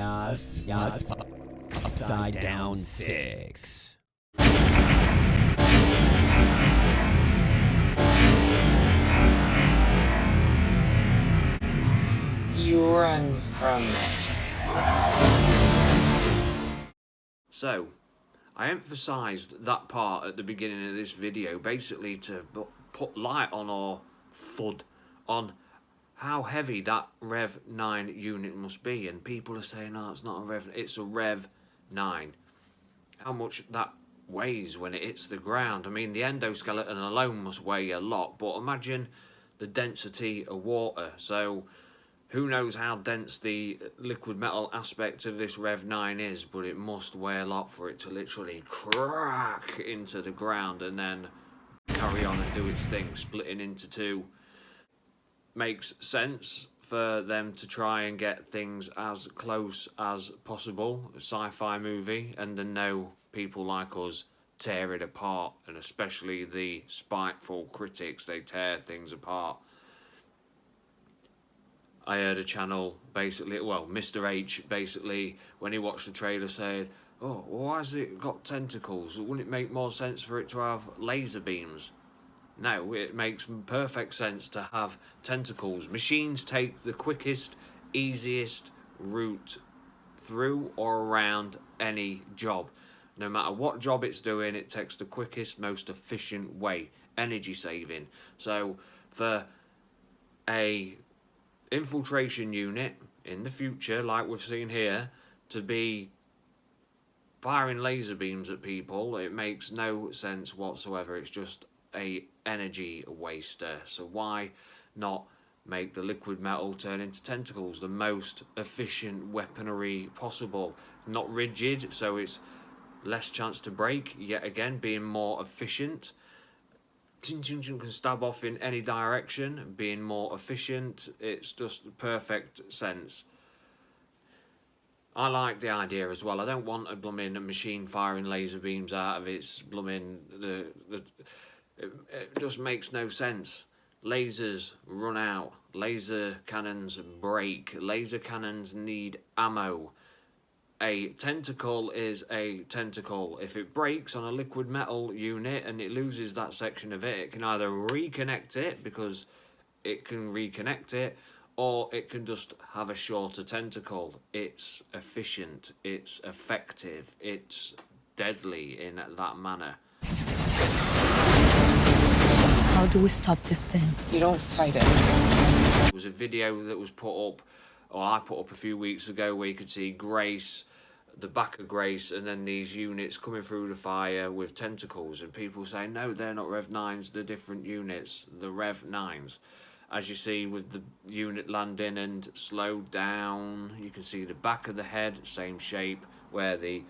Yes. Upside down 6. You run from it. So, I emphasised that part at the beginning of this video basically to put light on, or FUD on, how heavy that REV-9 unit must be. And people are saying, oh, it's not a REV, it's a REV-9. How much that weighs when it hits the ground. I mean, the endoskeleton alone must weigh a lot, but imagine the density of water. So who knows how dense the liquid metal aspect of this REV-9 is, but it must weigh a lot for it to literally crack into the ground and then carry on and do its thing, splitting into two. Makes sense for them to try and get things as close as possible, a sci-fi movie, and then know people like us tear it apart, and especially the spiteful critics, they tear things apart. I heard a channel basically, well, Mr. H basically, when he watched the trailer, said, oh, well, why has it got tentacles? Wouldn't it make more sense for it to have laser beams? No, it makes perfect sense to have tentacles. Machines take the quickest, easiest route through or around any job. No matter what job it's doing, it takes the quickest, most efficient way. Energy saving. So for a infiltration unit in the future, like we've seen here, to be firing laser beams at people, it makes no sense whatsoever. It's just a energy waster. So why not make the liquid metal turn into tentacles? The most efficient weaponry possible. Not rigid, so it's less chance to break, yet again being more efficient. Can stab off in any direction, being more efficient. It's just perfect sense. I like the idea as well. I don't want a blooming machine firing laser beams out of its blooming it just makes no sense. Lasers run out. Laser cannons break. Laser cannons need ammo. A tentacle is a tentacle. If it breaks on a liquid metal unit and it loses that section of it, it can either reconnect it, because it can reconnect it, or it can just have a shorter tentacle. It's efficient, it's effective, it's deadly in that manner. How do we stop this thing? You don't fight it. There was a video that was put up, or I put up a few weeks ago, where you could see Grace, the back of Grace, and then these units coming through the fire with tentacles, and people saying, no, they're not REV-9s, they're different units, the REV-9s. As you see with the unit landing and slowed down, you can see the back of the head, same shape, where the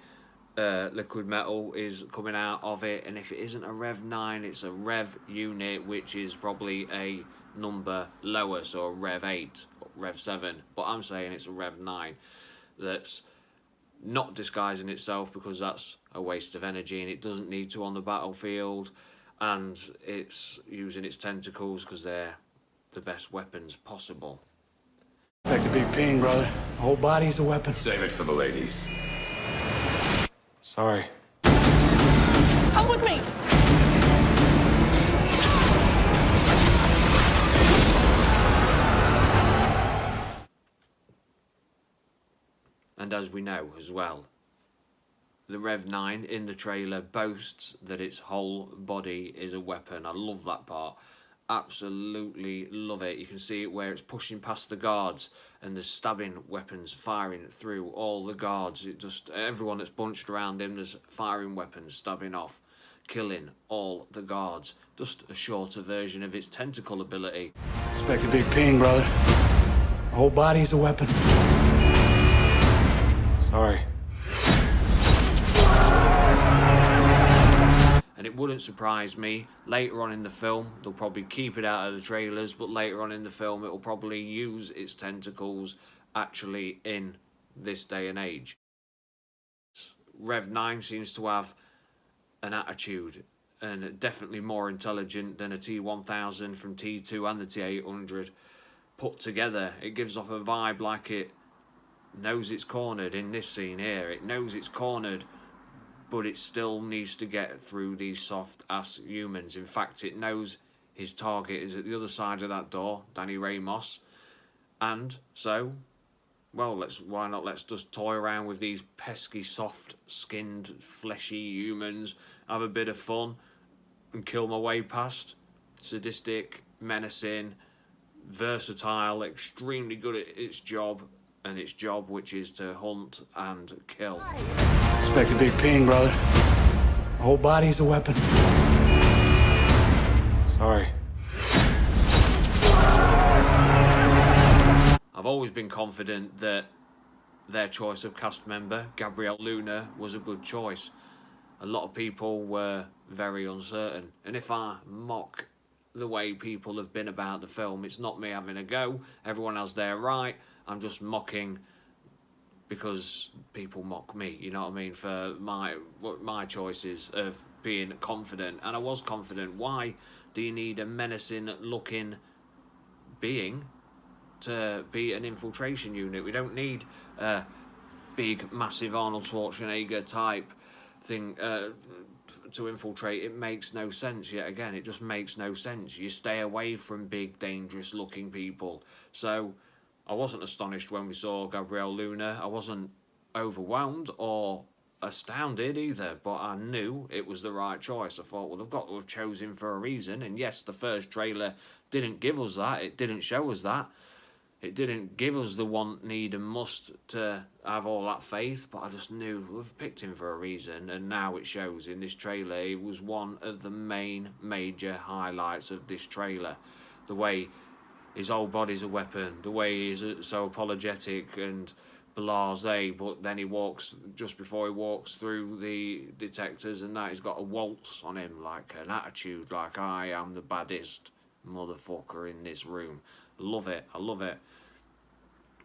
liquid metal is coming out of it. And if it isn't a REV-9, it's a REV unit, which is probably a number lower, so a REV-8, REV-7, but I'm saying it's a REV-9 that's not disguising itself, because that's a waste of energy and it doesn't need to on the battlefield, and it's using its tentacles because they're the best weapons possible. Expect a big pain, brother. The whole body's a weapon. Save it for the ladies. Sorry. Come with me! And as we know as well, the REV-9 in the trailer boasts that its whole body is a weapon. I love that part. Absolutely love it. You can see it where it's pushing past the guards and there's stabbing weapons firing through all the guards. It just, everyone that's bunched around him, there's firing weapons stabbing off, killing all the guards. Just a shorter version of its tentacle ability. Expect a big pain, brother. The whole body's a weapon. Sorry. And it wouldn't surprise me, later on in the film, they'll probably keep it out of the trailers, but later on in the film, it'll probably use its tentacles actually in this day and age. REV-9 seems to have an attitude, and definitely more intelligent than a T-1000 from T2 and the T-800 put together. It gives off a vibe like it knows it's cornered in this scene here. It knows it's cornered, but it still needs to get through these soft-ass humans. In fact, it knows his target is at the other side of that door, Danny Ramos. And so, well, why not let's just toy around with these pesky, soft-skinned, fleshy humans, have a bit of fun, and kill my way past. Sadistic, menacing, versatile, extremely good at its job, which is to hunt and kill. Expect a big ping, brother. The whole body's a weapon. Sorry. I've always been confident that their choice of cast member, Gabrielle Luna, was a good choice. A lot of people were very uncertain, and if I mock the way people have been about the film, it's not me having a go. Everyone has their right. I'm just mocking because people mock me, you know what I mean, for my choices of being confident. And I was confident. Why do you need a menacing looking being to be an infiltration unit? We don't need a big, massive Arnold Schwarzenegger type thing to infiltrate. It makes no sense. Yet again, it just makes no sense. You stay away from big, dangerous looking people. So I wasn't astonished when we saw Gabrielle Luna. I wasn't overwhelmed or astounded either, but I knew it was the right choice. I thought, well, they've got to have chosen for a reason. And yes, the first trailer didn't give us that. It didn't show us that. It didn't give us the want, need and must to have all that faith, but I just knew we've picked him for a reason, and now it shows in this trailer. It was one of the main major highlights of this trailer. The way his whole body's a weapon, the way he's so apologetic and blasé, but then he walks, just before he walks through the detectors and that, he's got a waltz on him, like an attitude, like I am the baddest motherfucker in this room. Love it. I love it.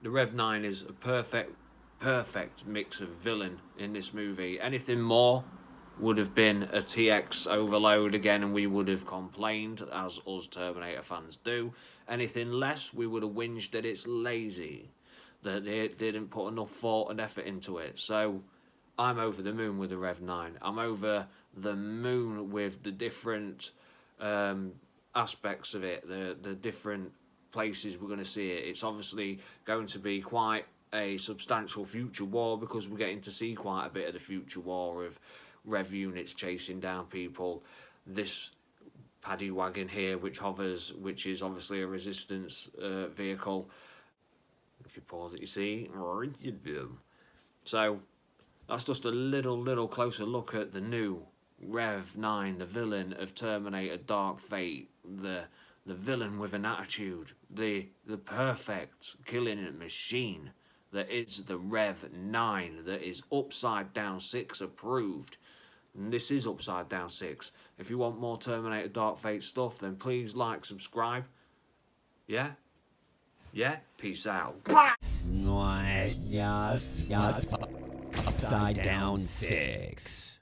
The REV-9 is a perfect mix of villain in this movie. Anything more would have been a TX overload again, and we would have complained, as us Terminator fans do. Anything less, we would have whinged that it's lazy, that it didn't put enough thought and effort into it. So I'm over the moon with the REV-9. I'm over the moon with the different aspects of it, the different places we're going to see it. It's obviously going to be quite a substantial future war, because we're getting to see quite a bit of the future war of Rev units chasing down people. This paddy wagon here, which hovers, which is obviously a resistance vehicle. If you pause it, you see. So that's just a little closer look at the new REV-9, the villain of Terminator Dark Fate, the villain with an attitude, the perfect killing machine that is the REV-9, that is Upside Down 6 approved. And this is Upside Down 6. If you want more Terminator Dark Fate stuff, then please like, subscribe. Yeah? Yeah? Peace out. Upside Down 6.